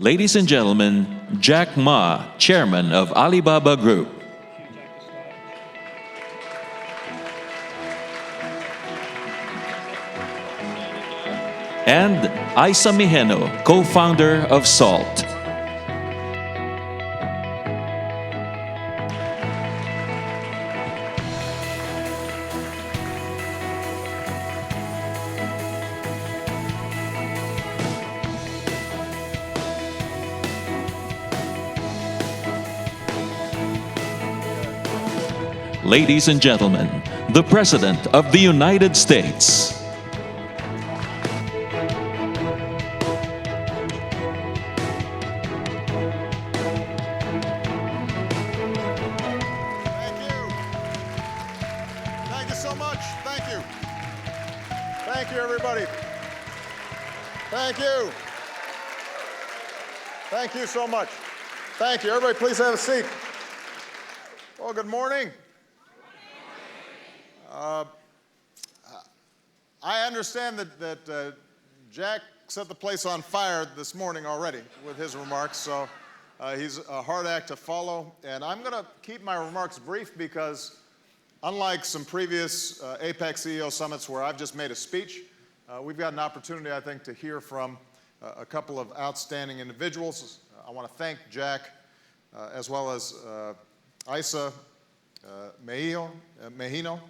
Ladies and gentlemen, Jack Ma, Chairman of Alibaba Group. And Isa Mijeno, co-founder of SALT. Ladies and gentlemen, the President of the United States. Thank you so much. Thank you. Thank you, everybody. Thank you. Thank you so much. Thank you. Everybody, please have a seat. Well, good morning. I understand that Jack set the place on fire this morning already with his remarks, so he's a hard act to follow. And I'm going to keep my remarks brief because unlike some previous APEC CEO summits where I've just made a speech, we've got an opportunity, I think, to hear from a couple of outstanding individuals. I want to thank Jack as well as Isa Mijeno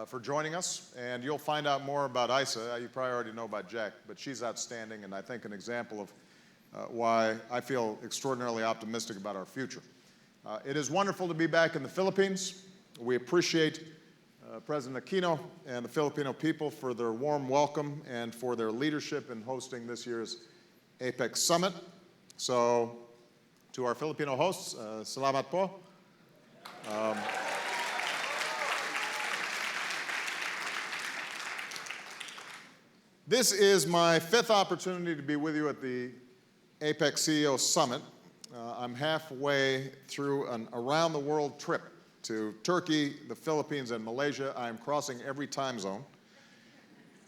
for joining us. And you'll find out more about Isa. You probably already know about Jack, but she's outstanding and I think an example of why I feel extraordinarily optimistic about our future. It is wonderful to be back in the Philippines. We appreciate President Aquino and the Filipino people for their warm welcome and for their leadership in hosting this year's APEC Summit. So, to our Filipino hosts, salamat po. This is my fifth opportunity to be with you at the APEC CEO Summit. I'm halfway through an around-the-world trip to Turkey, the Philippines, and Malaysia. I am crossing every time zone.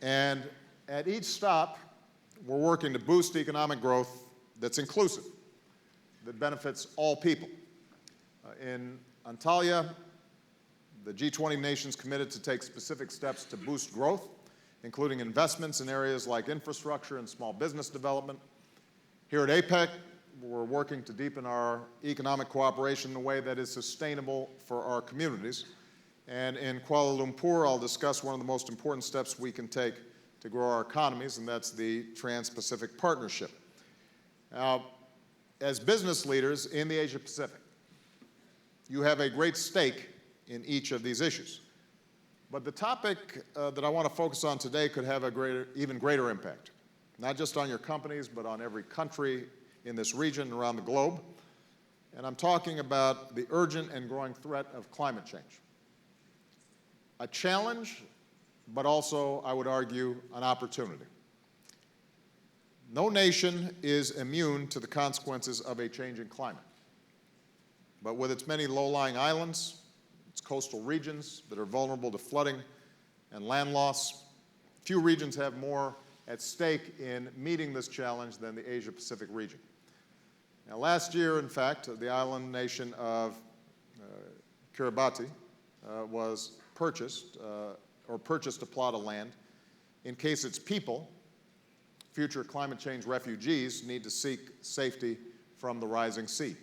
And at each stop, we're working to boost economic growth that's inclusive, that benefits all people. In Antalya, the G20 nations committed to take specific steps to boost growth, including investments in areas like infrastructure and small business development. Here at APEC, we're working to deepen our economic cooperation in a way that is sustainable for our communities. And in Kuala Lumpur, I'll discuss one of the most important steps we can take to grow our economies, and that's the Trans-Pacific Partnership. Now, as business leaders in the Asia Pacific, you have a great stake in each of these issues. But the topic that I want to focus on today could have a even greater impact, not just on your companies, but on every country in this region and around the globe. And I'm talking about the urgent and growing threat of climate change. A challenge, but also, I would argue, an opportunity. No nation is immune to the consequences of a changing climate. But with its many low-lying islands, its coastal regions that are vulnerable to flooding and land loss, few regions have more at stake in meeting this challenge than the Asia-Pacific region. Now, last year, in fact, the island nation of Kiribati was purchased a plot of land in case its people, future climate change refugees, need to seek safety from the rising sea.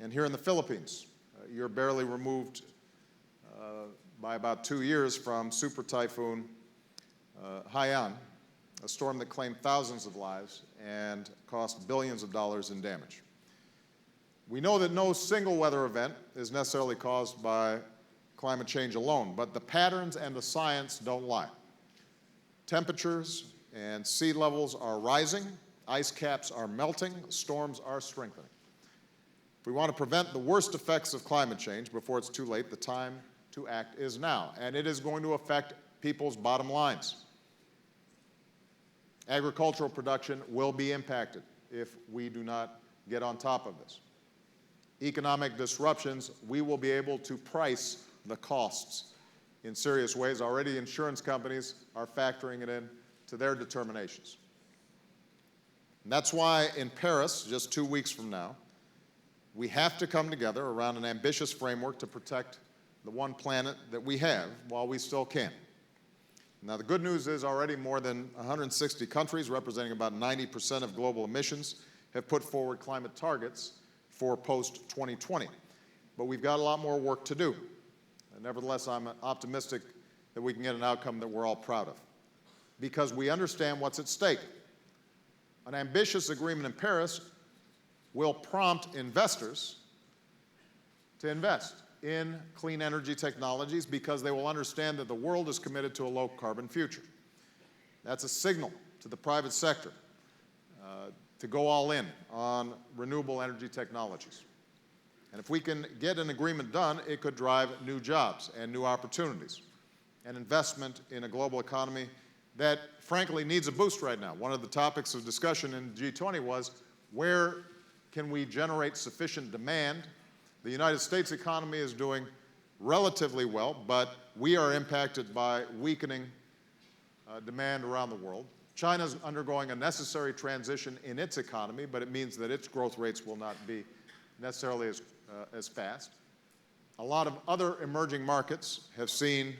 And here in the Philippines, you're barely removed by about 2 years from Super Typhoon Haiyan, a storm that claimed thousands of lives and cost billions of dollars in damage. We know that no single weather event is necessarily caused by climate change alone, but the patterns and the science don't lie. Temperatures and sea levels are rising, ice caps are melting, storms are strengthening. If we want to prevent the worst effects of climate change before it's too late, the time to act is now, and it is going to affect people's bottom lines. Agricultural production will be impacted if we do not get on top of this. Economic disruptions, we will be able to price the costs in serious ways. Already insurance companies are factoring it in to their determinations. And that's why in Paris, just 2 weeks from now, we have to come together around an ambitious framework to protect the one planet that we have while we still can. Now, the good news is already more than 160 countries, representing about 90% of global emissions, have put forward climate targets for post-2020. But we've got a lot more work to do. And nevertheless, I'm optimistic that we can get an outcome that we're all proud of, because we understand what's at stake. An ambitious agreement in Paris will prompt investors to invest in clean energy technologies because they will understand that the world is committed to a low-carbon future. That's a signal to the private sector to go all in on renewable energy technologies. And if we can get an agreement done, it could drive new jobs and new opportunities and investment in a global economy that, frankly, needs a boost right now. One of the topics of discussion in G20 was, where can we generate sufficient demand? The United States economy is doing relatively well, but we are impacted by weakening demand around the world. China's undergoing a necessary transition in its economy, but it means that its growth rates will not be necessarily as fast. A lot of other emerging markets have seen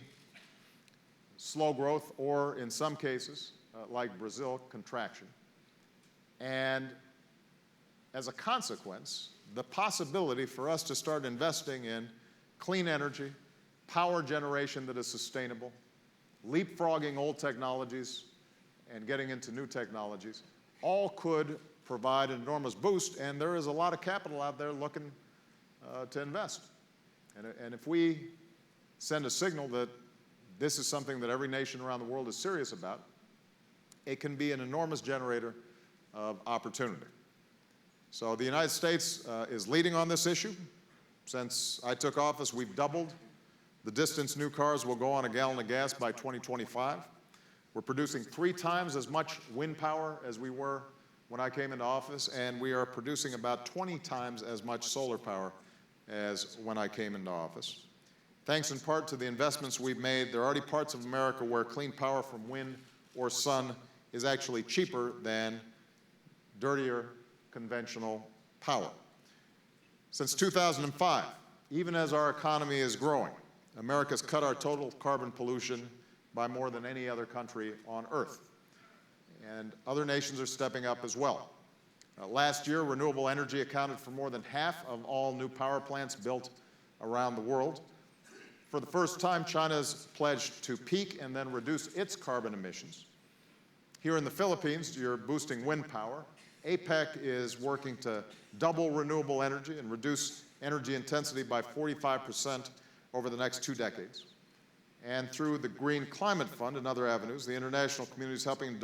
slow growth, or in some cases, like Brazil, contraction. And as a consequence, the possibility for us to start investing in clean energy, power generation that is sustainable, leapfrogging old technologies and getting into new technologies, all could provide an enormous boost, and there is a lot of capital out there looking to invest. And if we send a signal that this is something that every nation around the world is serious about, it can be an enormous generator of opportunity. So the United States is leading on this issue. Since I took office, we've doubled the distance new cars will go on a gallon of gas by 2025. We're producing 3 times as much wind power as we were when I came into office, and we are producing about 20 times as much solar power as when I came into office. Thanks in part to the investments we've made, there are already parts of America where clean power from wind or sun is actually cheaper than dirtier conventional power. Since 2005, even as our economy is growing, America's cut our total carbon pollution by more than any other country on Earth. And other nations are stepping up as well. Last year, renewable energy accounted for more than half of all new power plants built around the world. For the first time, China's pledged to peak and then reduce its carbon emissions. Here in the Philippines, you're boosting wind power. APEC is working to double renewable energy and reduce energy intensity by 45% over the next 2 decades. And through the Green Climate Fund and other avenues, the international community is helping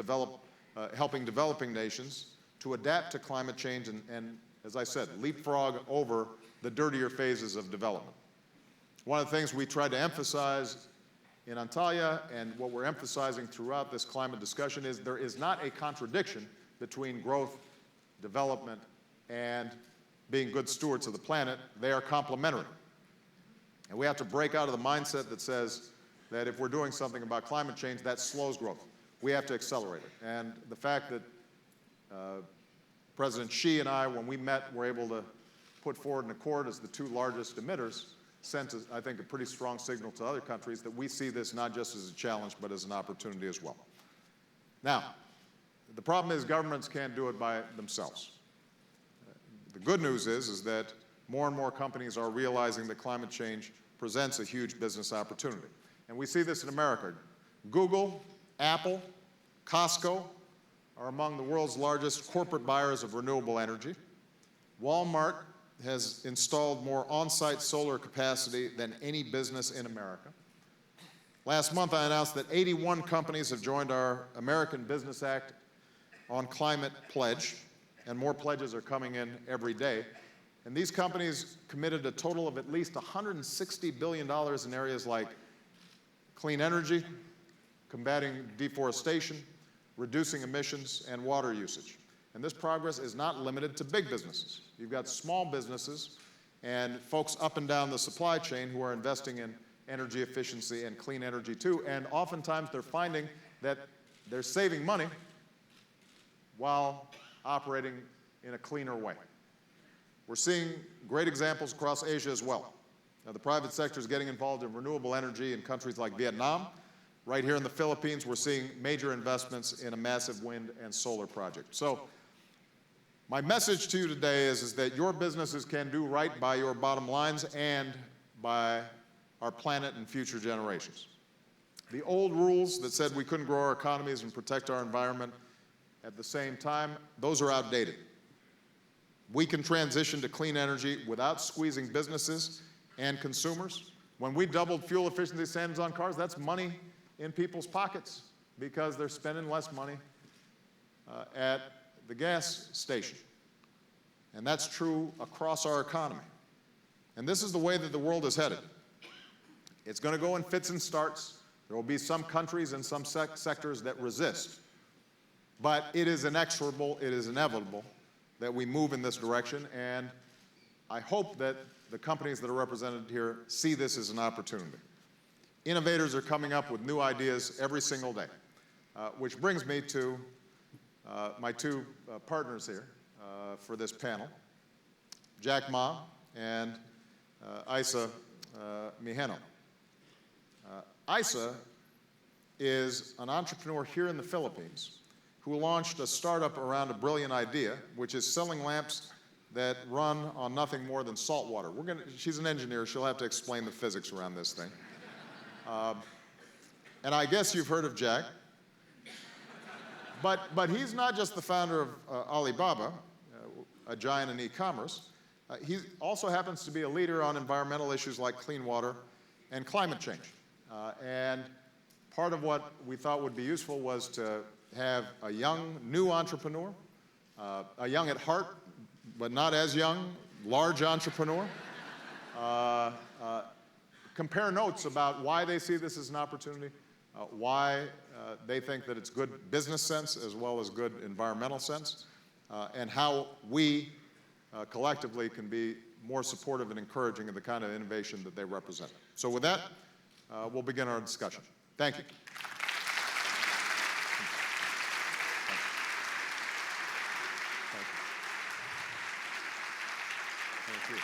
developing nations to adapt to climate change and, as I said, leapfrog over the dirtier phases of development. One of the things we tried to emphasize in Antalya, and what we're emphasizing throughout this climate discussion, is there is not a contradiction between growth, development, and being good stewards of the planet. They are complementary. And we have to break out of the mindset that says that if we're doing something about climate change, that slows growth. We have to accelerate it. And the fact that President Xi and I, when we met, were able to put forward an accord as the 2 largest emitters sent, I think, a pretty strong signal to other countries that we see this not just as a challenge, but as an opportunity as well. Now, the problem is governments can't do it by themselves. The good news is that more and more companies are realizing that climate change presents a huge business opportunity. And we see this in America. Google, Apple, Costco are among the world's largest corporate buyers of renewable energy. Walmart has installed more on-site solar capacity than any business in America. Last month, I announced that 81 companies have joined our American Business Act on Climate Pledge, and more pledges are coming in every day. And these companies committed a total of at least $160 billion in areas like clean energy, combating deforestation, reducing emissions, and water usage. And this progress is not limited to big businesses. You've got small businesses and folks up and down the supply chain who are investing in energy efficiency and clean energy too. And oftentimes they're finding that they're saving money while operating in a cleaner way. We're seeing great examples across Asia as well. Now, the private sector is getting involved in renewable energy in countries like Vietnam. Right here in the Philippines, we're seeing major investments in a massive wind and solar project. So my message to you today is that your businesses can do right by your bottom lines and by our planet and future generations. The old rules that said we couldn't grow our economies and protect our environment at the same time, those are outdated. We can transition to clean energy without squeezing businesses and consumers. When we doubled fuel efficiency standards on cars, that's money in people's pockets because they're spending less money at the gas station. And that's true across our economy. And this is the way that the world is headed. It's going to go in fits and starts. There will be some countries and some sectors that resist. But it is inexorable, it is inevitable that we move in this direction, and I hope that the companies that are represented here see this as an opportunity. Innovators are coming up with new ideas every single day, which brings me to my two partners here for this panel, Jack Ma and Isa Mijeno. Isa is an entrepreneur here in the Philippines who launched a startup around a brilliant idea, which is selling lamps that run on nothing more than salt water. She's an engineer. She'll have to explain the physics around this thing. And I guess you've heard of Jack. But he's not just the founder of Alibaba, a giant in e-commerce. He also happens to be a leader on environmental issues like clean water and climate change. And part of what we thought would be useful was to have a young, new entrepreneur, a young at heart, but not as young, large entrepreneur, compare notes about why they see this as an opportunity, why they think that it's good business sense as well as good environmental sense, and how we collectively can be more supportive and encouraging of the kind of innovation that they represent. So with that, we'll begin our discussion. Thank you. Thank you.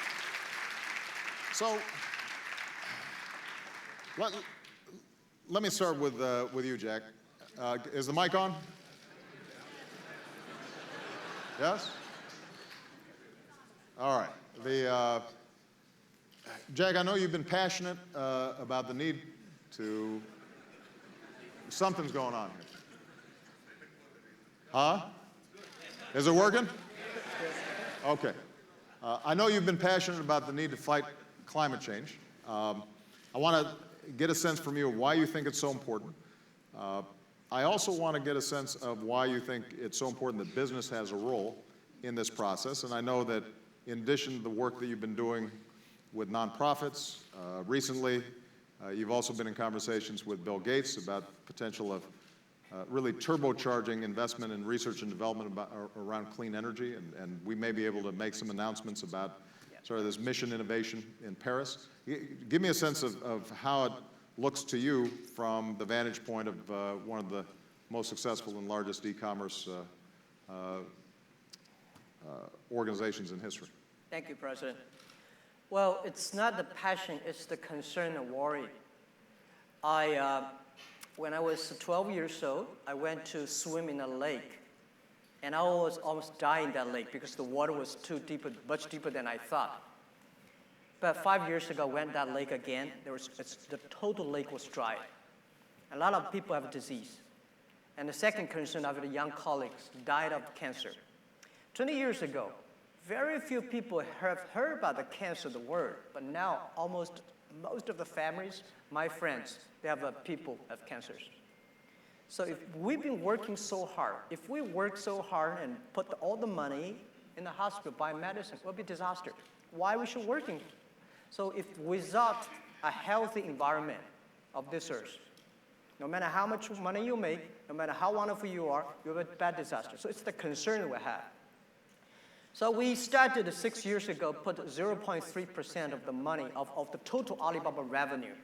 So let me start with you, Jack. Is the mic on? Yes? All right. Jack, I know you've been passionate about the need to... Something's going on here. Huh? Is it working? Okay. I know you've been passionate about the need to fight climate change. I want to get a sense from you of why you think it's so important. I also want to get a sense of why you think it's so important that business has a role in this process. And I know that in addition to the work that you've been doing with nonprofits, recently you've also been in conversations with Bill Gates about potential of really turbocharging investment in research and development around clean energy, and we may be able to make some announcements about sort of this mission innovation in Paris. Give me a sense of how it looks to you from the vantage point of one of the most successful and largest e-commerce organizations in history. Thank you, President. Well, it's not the passion, it's the concern and worry. When I was 12 years old, I went to swim in a lake. And I was almost dying in that lake because the water was too deep, much deeper than I thought. But 5 years ago, I went to that lake again. The total lake was dry. A lot of people have disease. And the second concern of the young colleagues died of cancer. 20 years ago, very few people have heard about the cancer of the world, but now most of the families, my friends, they have people have cancers. So if we've been working so hard, if we work so hard and put all the money in the hospital, buy medicine, it will be a disaster. Why we should working? So if without a healthy environment of this earth, no matter how much money you make, no matter how wonderful you are, you have a bad disaster. So it's the concern we have. So we started 6 years ago, put 0.3% of the money of the total Alibaba revenue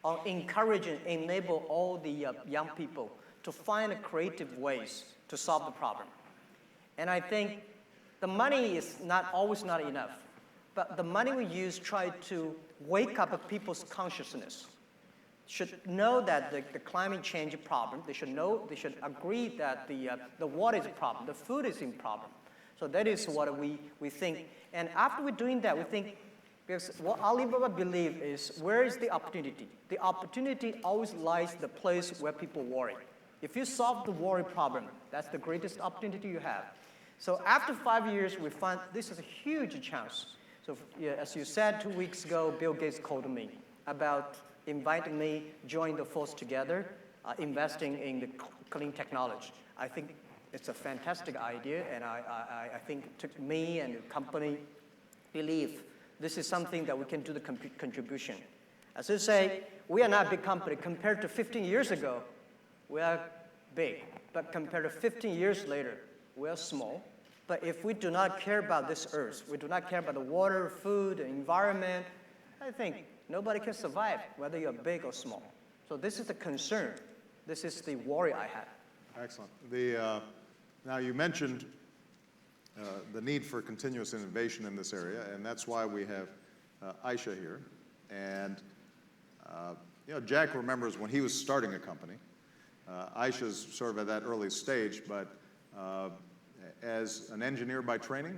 on encouraging, enable all the young people to find creative ways to solve the problem. And I think the money is not always not enough, but the money we use try to wake up people's consciousness. Should know that the climate change problem. They should know. They should agree that the water is a problem. The food is a problem. So that is what we think. And after we're doing that, we think, because what Alibaba believe is, where is the opportunity? The opportunity always lies the place where people worry. If you solve the worry problem, that's the greatest opportunity you have. So after 5 years, we find this is a huge chance. So yeah, as you said 2 weeks ago, Bill Gates called me about inviting me, join the force together, investing in the clean technology. I think it's a fantastic idea, and I think it took me and the company believe this is something that we can do the contribution. As I say, we are not a big company. Compared to 15 years ago, we are big. But compared to 15 years later, we are small. But if we do not care about this earth, we do not care about the water, food, the environment, I think nobody can survive, whether you're big or small. So this is the concern. This is the worry I have. Excellent. Now you mentioned the need for continuous innovation in this area, and that's why we have Aisha here. And Jack remembers when he was starting a company. Aisha's sort of at that early stage, but as an engineer by training,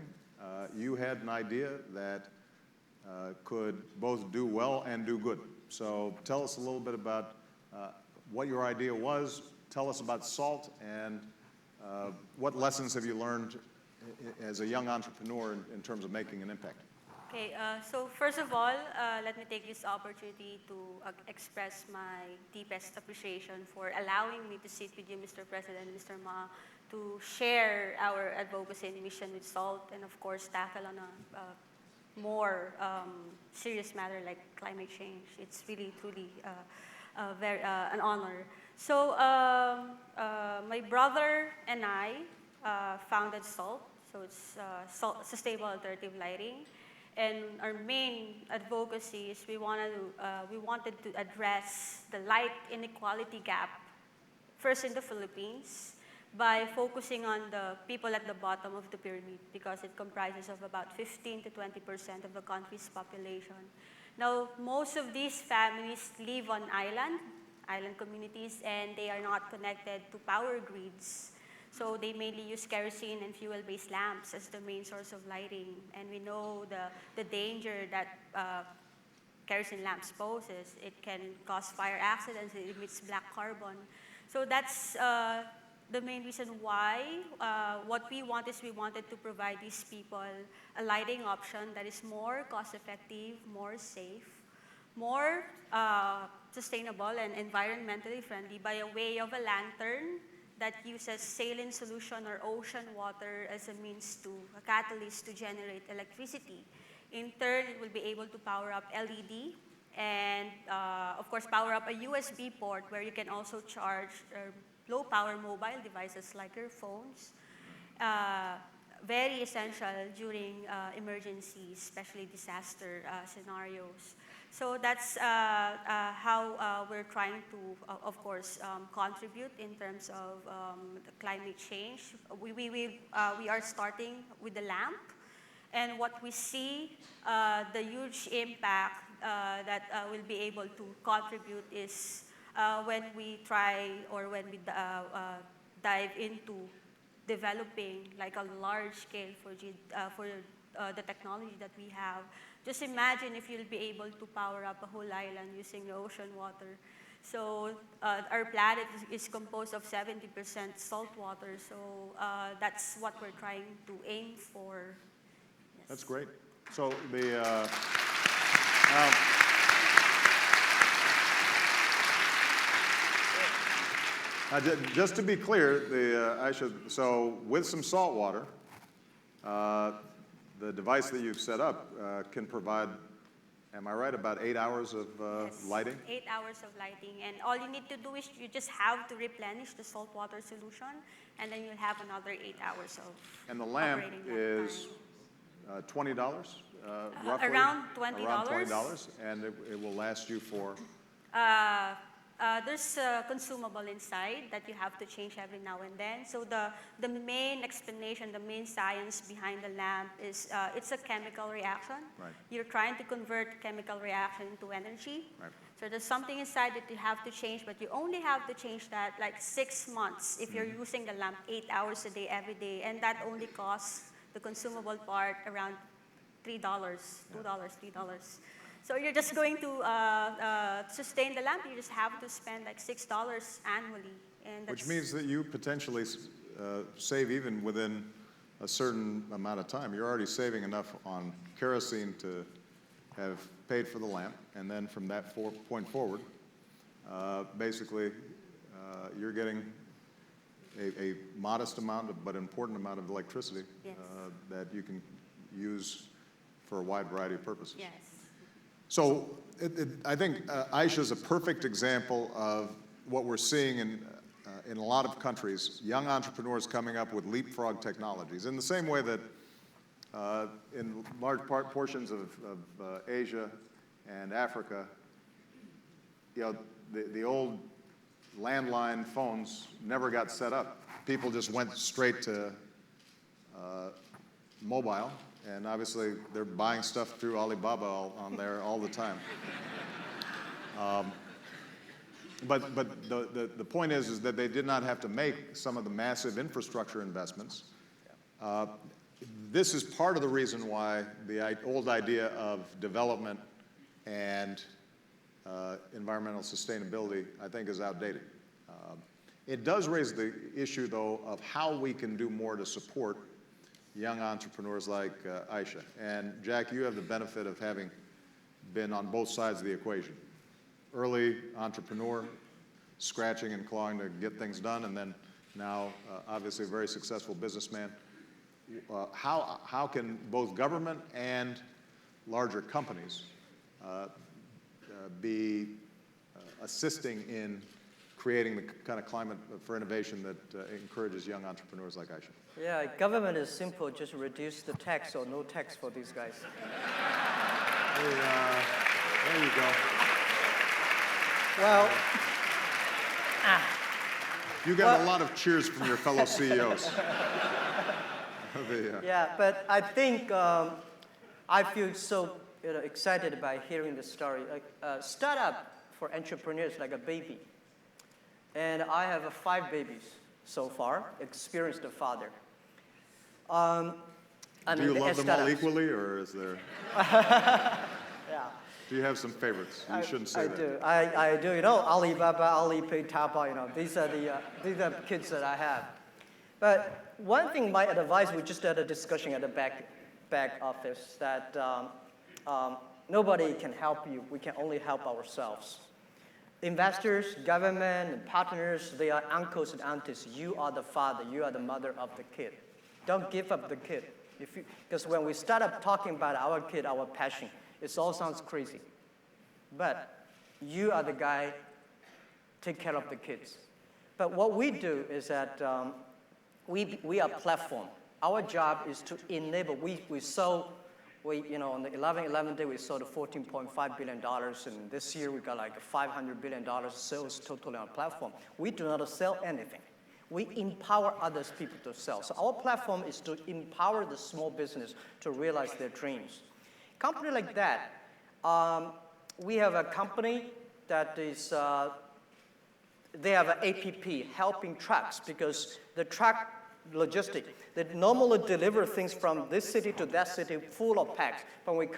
you had an idea that could both do well and do good. So tell us a little bit about what your idea was. Tell us about salt, and what lessons have you learned as a young entrepreneur in terms of making an impact? Okay, so first of all, let me take this opportunity to express my deepest appreciation for allowing me to sit with you, Mr. President, Mr. Ma, to share our advocacy and mission with SALT, and of course tackle on a more serious matter like climate change. It's really, truly an honor. So my brother and I founded SALT, so it's Sustainable Alternative Lighting. And our main advocacy is we wanted to address the light inequality gap, first in the Philippines, by focusing on the people at the bottom of the pyramid, because it comprises of about 15 to 20% of the country's population. Now, most of these families live on island communities, and they are not connected to power grids. So they mainly use kerosene and fuel-based lamps as the main source of lighting. And we know the danger that kerosene lamps poses. It can cause fire accidents, it emits black carbon. So that's the main reason why what we want is we wanted to provide these people a lighting option that is more cost-effective, more safe, more sustainable and environmentally friendly by a way of a lantern that uses saline solution or ocean water as a catalyst to generate electricity. In turn, it will be able to power up LED and, of course, power up a USB port where you can also charge low-power mobile devices like your phones. Very essential during emergencies, especially disaster scenarios. So that's how we're trying to, of course, contribute in terms of the climate change. We are starting with the lamp, and what we see, the huge impact that we'll be able to contribute is when we try or when we dive into developing like a large scale for the technology that we have. Just imagine if you'll be able to power up a whole island using the ocean water. So our planet is composed of 70% salt water, so that's what we're trying to aim for. Yes. That's great. So just to be clear, Aisha, so with some salt water, the device that you've set up can provide, am I right, about 8 hours of Yes, lighting? 8 hours of lighting. And all you need to do is you just have to replenish the salt water solution, and then you'll have another 8 hours of And the lamp operating is $20, roughly? around $20. Around $20, and it will last you for? there's a consumable inside that you have to change every now and then. So the main explanation, the main science behind the lamp is it's a chemical reaction. Right. You're trying to convert chemical reaction into energy. Right. So there's something inside that you have to change, but you only have to change that like 6 months if you're using the lamp 8 hours a day every day, and that only costs the consumable part around $3, $2, $3. So you're just going to sustain the lamp. You just have to spend like $6 annually, and that's, Which means that you potentially save even within a certain amount of time. You're already saving enough on kerosene to have paid for the lamp, and then from that point forward, basically, you're getting a modest amount, but important amount of electricity Yes. that you can use for a wide variety of purposes. yes. So I think Aisha is a perfect example of what we're seeing in a lot of countries, young entrepreneurs coming up with leapfrog technologies. In the same way that in large portions of Asia and Africa, you know, the old landline phones never got set up. People just went straight to mobile. And obviously, they're buying stuff through Alibaba on there all the time. But the point is that they did not have to make some of the massive infrastructure investments. This is part of the reason why the old idea of development and environmental sustainability, I think, is outdated. It does raise the issue, though, of how we can do more to support young entrepreneurs like Aisha. And Jack, you have the benefit of having been on both sides of the equation. Early entrepreneur, scratching and clawing to get things done, and then now obviously a very successful businessman. How can both government and larger companies be assisting in creating the kind of climate for innovation that encourages young entrepreneurs like Aisha? Yeah, government is simple, just reduce the tax or no tax for these guys. There you go. Well, You got a lot of cheers from your fellow CEOs. yeah, but I think I feel so excited by hearing the story. Like startup for entrepreneurs like a baby. And I have 5 babies so far, experienced a father. Do you love them all equally, or is there? Yeah. Do you have some favorites? You shouldn't say that. I do. You know, Alibaba, Alipay, Taobao. You know, these are the kids that I have. But one thing, my advice, we just had a discussion at the back office that nobody can help you. We can only help ourselves. Investors, government, and partners, they are uncles and aunties. You are the father. You are the mother of the kid. Don't give up the kid. Because when we start up talking about our kid, our passion, it all sounds crazy. But you are the guy, take care of the kids. But what we do is that we are a platform. Our job is to enable. On the 11/11 day, we sold $14.5 billion, and this year we got like $500 billion sales totally on our platform. We do not sell anything. We empower others people to sell. So our platform is to empower the small business to realize their dreams. Company like that, we have a company that is, they have an APP helping trucks because the truck logistic, they normally deliver things from this city to that city full of packs. But when we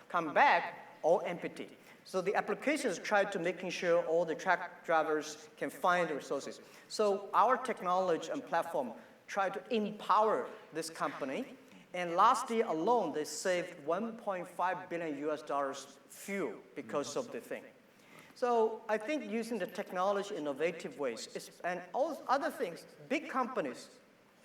come back, all empty. So the applications try to making sure all the truck drivers can find the resources. So our technology and platform try to empower this company. And last year alone, they saved $1.5 billion fuel because of the thing. So I think using the technology in innovative ways, and all other things, big companies,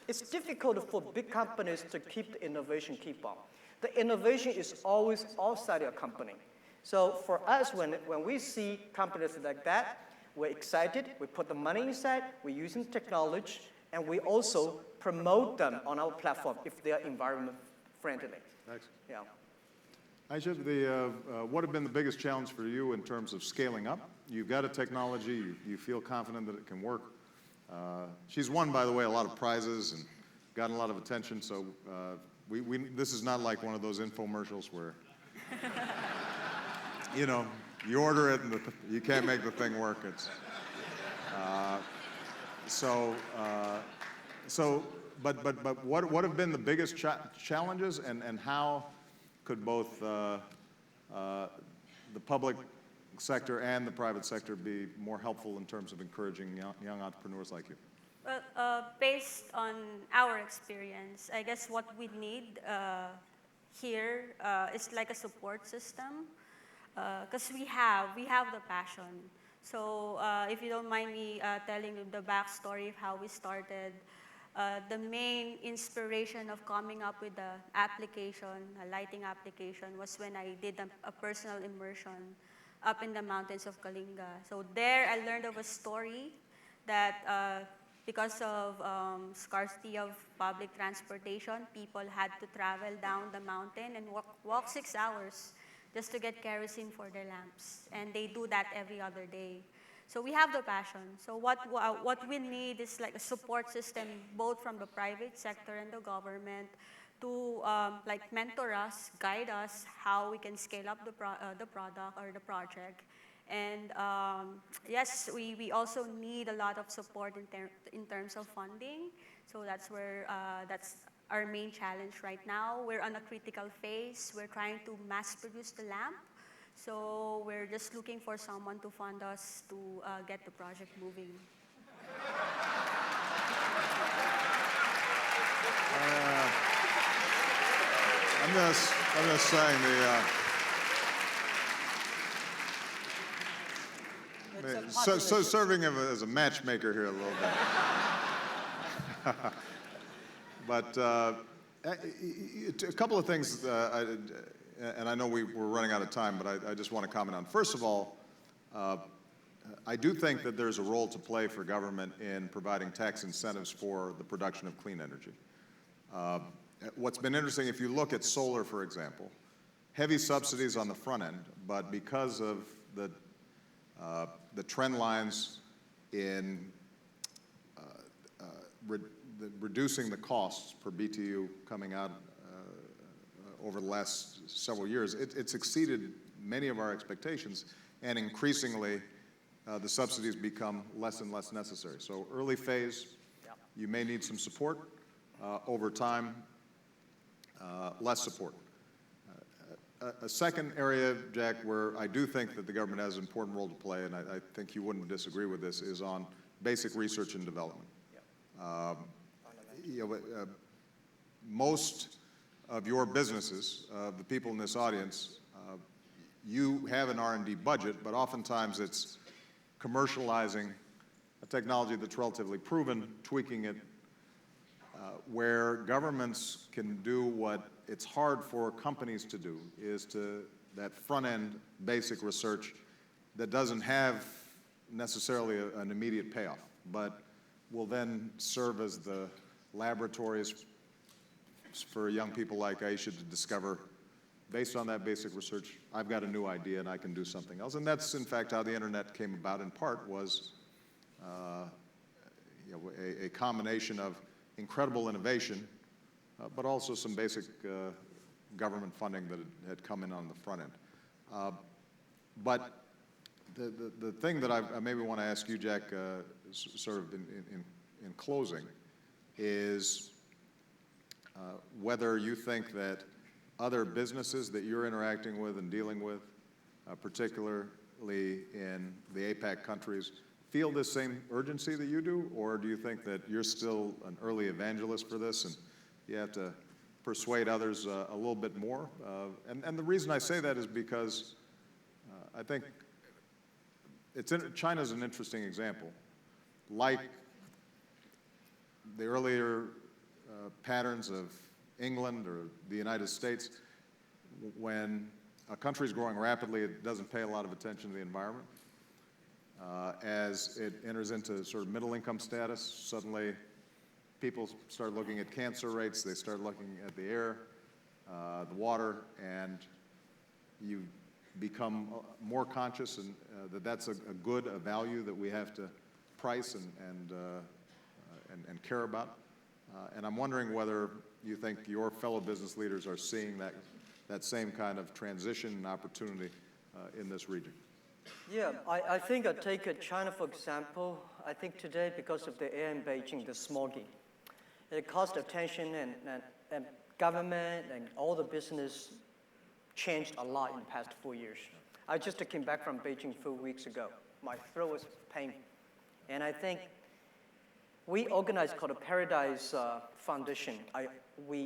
it's difficult for big companies to keep the innovation keep on. The innovation is always outside your company. So for us, when we see companies like that, we're excited, we put the money inside, we're using technology, and we also promote them on our platform if they are environment friendly. Thanks. Yeah. Aisha, what have been the biggest challenge for you in terms of scaling up? You've got a technology, you feel confident that it can work. She's won, by the way, a lot of prizes and gotten a lot of attention, so this is not like one of those infomercials where, you know, you order it and you can't make the thing work. It's, but what have been the biggest challenges, and how could both the public sector and the private sector be more helpful in terms of encouraging young entrepreneurs like you? Well, based on our experience, I guess what we need here is like a support system, because we have the passion. So if you don't mind me telling you the backstory of how we started, the main inspiration of coming up with the application, a lighting application, was when I did a personal immersion up in the mountains of Kalinga. So there I learned of a story that because of scarcity of public transportation, people had to travel down the mountain and walk 6 hours just to get kerosene for their lamps. And they do that every other day. So we have the passion. So what we need is like a support system, both from the private sector and the government, to like mentor us, guide us how we can scale up the product or the project. And yes, we also need a lot of support in terms of funding. So that's where that's our main challenge right now. We're on a critical phase. We're trying to mass produce the lamp. So we're just looking for someone to fund us to get the project moving. I'm just saying serving him as a matchmaker here a little bit. But a couple of things, and I know we're running out of time, but I just want to comment on. First of all, I do think that there's a role to play for government in providing tax incentives for the production of clean energy. What's been interesting, if you look at solar, for example, heavy subsidies on the front end, but because of the trend lines in reducing the costs per BTU coming out over the last several years, it's exceeded many of our expectations, and increasingly the subsidies become less and less necessary. So early phase, you may need some support. Over time, less support. A second area, Jack, where I do think that the government has an important role to play, and I think you wouldn't disagree with this, is on basic research and development. Most of your businesses, the people in this audience, you have an R&D budget, but oftentimes it's commercializing a technology that's relatively proven, tweaking it, where governments can do what it's hard for companies to do, is to that front-end basic research that doesn't have necessarily an immediate payoff, but will then serve as the laboratories for young people like Aisha to discover, based on that basic research, I've got a new idea and I can do something else. And that's, in fact, how the internet came about, in part, was a combination of incredible innovation, but also some basic government funding that had come in on the front end. But the thing that I maybe want to ask you, Jack, sort of in closing, is whether you think that other businesses that you're interacting with and dealing with, particularly in the APAC countries, feel this same urgency that you do, or do you think that you're still an early evangelist for this and you have to persuade others a little bit more? And the reason I say that is because I think China's an interesting example. Like the earlier patterns of England or the United States, when a country's growing rapidly, it doesn't pay a lot of attention to the environment. As it enters into sort of middle income status, suddenly people start looking at cancer rates, they start looking at the air, the water, and you become more conscious and that that's a good, a value that we have to price and care about. And I'm wondering whether you think your fellow business leaders are seeing that same kind of transition and opportunity in this region. Yeah, I think I take China for example. I think today, because of the air in Beijing, the smoggy, it caused attention and government and all the business changed a lot in the past 4 years. I just came back from Beijing 4 weeks ago. My throat was painful. And I think we organized called a Paradise Foundation. I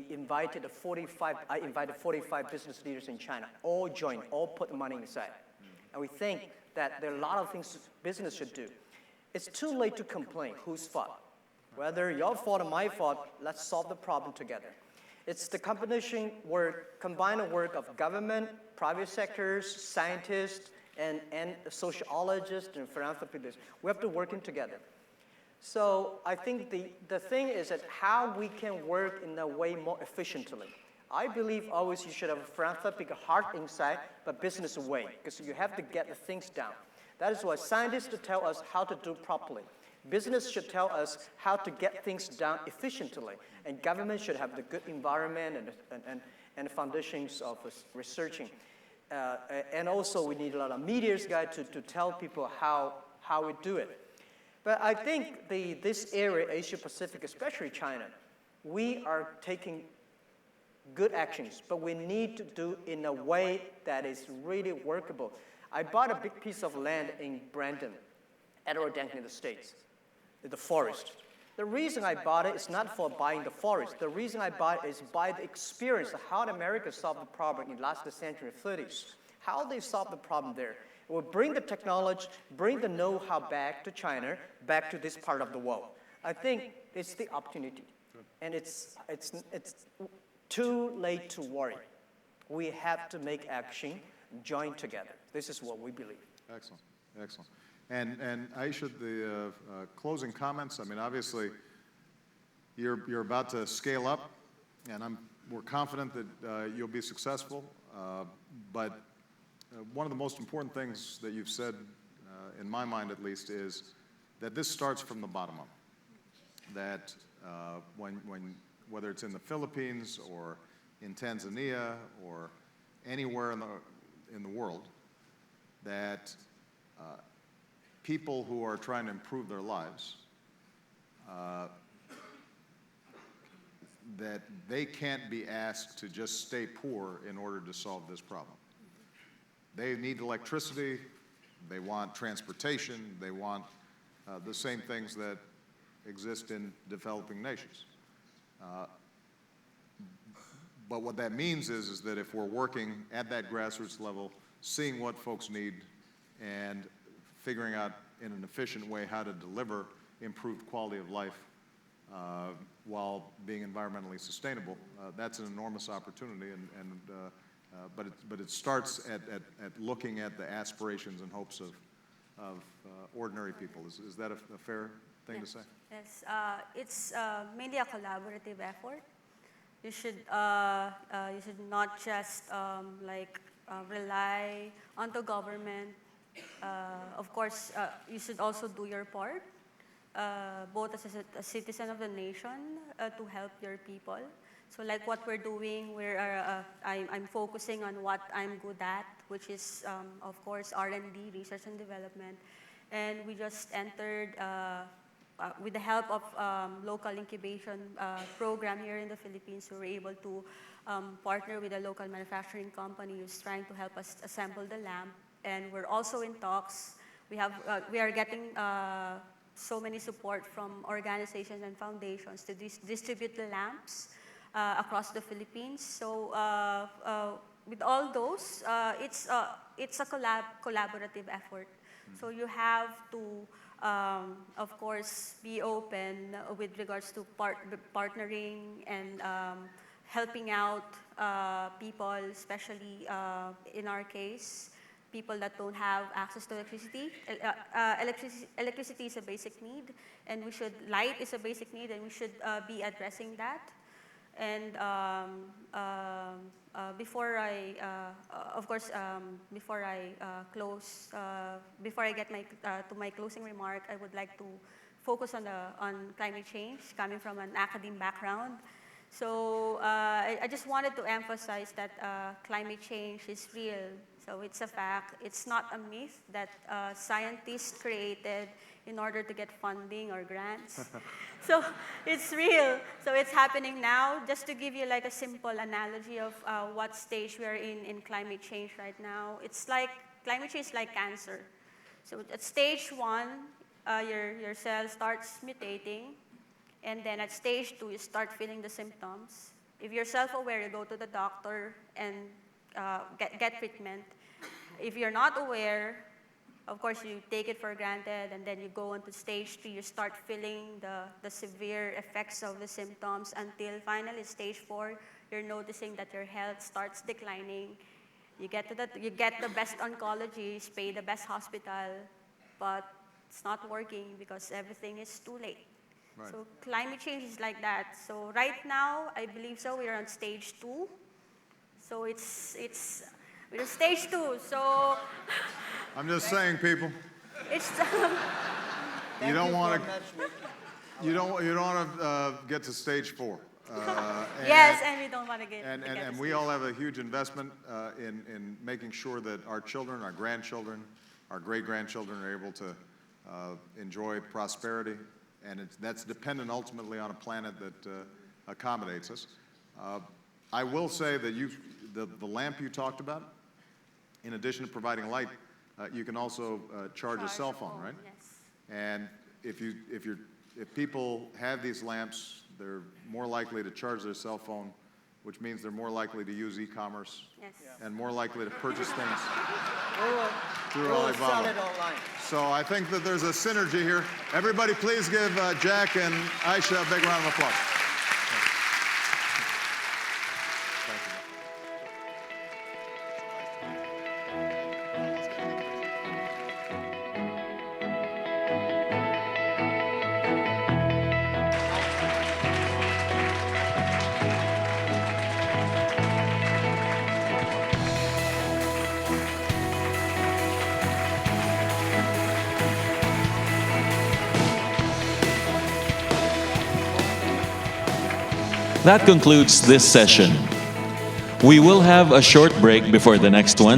invited 45 business leaders in China. All joined, all put money inside. And we think that there are a lot of things business should do. It's too late to complain whose fault. Whether your fault or my fault, let's solve the problem together. It's the combined work of government, private sectors, scientists, and sociologists and philanthropists. We have to work in together. So I think the thing is that how we can work in a way more efficiently. I believe always you should have a philanthropic heart inside, but business way, because you have to get the things down. That is why scientists tell us how to do properly. Business should tell us how to get things done efficiently, and government should have the good environment and foundations of researching. And also we need a lot of media's guide to tell people how we do it. But I think this area, Asia Pacific, especially China, we are taking good actions, but we need to do in a way that is really workable. I bought a big piece of land in Brandon, Adirondack in the States, the forest. The reason I bought it is not for buying the forest. The reason I bought it is by the experience of how America solved the problem in the last century, 30s. How they solved the problem there. It will bring the technology, bring the know-how back to China, back to this part of the world. I think it's the opportunity. And it's too late to worry. We have to make action, join together. This is what we believe. Excellent, excellent. And Aisha, the closing comments. I mean, obviously, you're about to scale up, and we're confident that you'll be successful. But one of the most important things that you've said, in my mind at least, is that this starts from the bottom up. That whether it's in the Philippines or in Tanzania or anywhere in the world, that people who are trying to improve their lives, that they can't be asked to just stay poor in order to solve this problem. They need electricity, they want transportation, they want the same things that exist in developing nations. But what that means is that if we're working at that grassroots level, seeing what folks need and figuring out in an efficient way how to deliver improved quality of life while being environmentally sustainable, that's an enormous opportunity. But it starts at looking at the aspirations and hopes of ordinary people. Is that a fair thing to say? Yes, it's mainly a collaborative effort. You should not just rely on the government. Of course, you should also do your part, both as a citizen of the nation to help your people. So like what we're doing, I'm focusing on what I'm good at, which is, of course, R&D, research and development. And we just entered, with the help of local incubation program here in the Philippines, we were able to partner with a local manufacturing company who's trying to help us assemble the lamp. And we're also in talks. We are getting so many support from organizations and foundations to distribute the lamps across the Philippines. So with all those, it's a collaborative effort. So you have to, of course, be open with regards to partnering and helping out people, especially in our case, people that don't have access to electricity. Electricity is a basic need, and light is a basic need, and we should be addressing that. And before I, of course, before I before I get to my closing remark, I would like to focus on climate change, coming from an academic background. So I just wanted to emphasize that climate change is real. So it's a fact. It's not a myth that scientists created in order to get funding or grants. So it's real. So it's happening now. Just to give you like a simple analogy of what stage we are in climate change right now, it's like climate change is like cancer. So at stage 1, your cell starts mutating, and then at stage 2, you start feeling the symptoms. If you're self-aware, you go to the doctor and get treatment. If you're not aware, of course, you take it for granted, and then you go into stage 3, you start feeling the severe effects of the symptoms until finally stage 4, you're noticing that your health starts declining. You get the best oncologists, pay the best hospital, but it's not working because everything is too late. Right. So climate change is like that. So right now, I believe so, we're on stage 2. So we're stage 2, so I'm just saying, people, it's you don't want to get to stage 4. yes, and we don't want to get And we all have a huge investment in making sure that our children, our grandchildren, our great-grandchildren are able to enjoy prosperity, and that's dependent ultimately on a planet that accommodates us. I will say that the lamp you talked about, in addition to providing light, you can also charge a cell phone, right? Yes. And if people have these lamps, they're more likely to charge their cell phone, which means they're more likely to use e-commerce Yes. and more likely to purchase things through We'll sell Alibaba. it online. So I think that there's a synergy here. Everybody, please give Jack and Aisha a big round of applause. Thank you. That concludes this session. We will have a short break before the next one.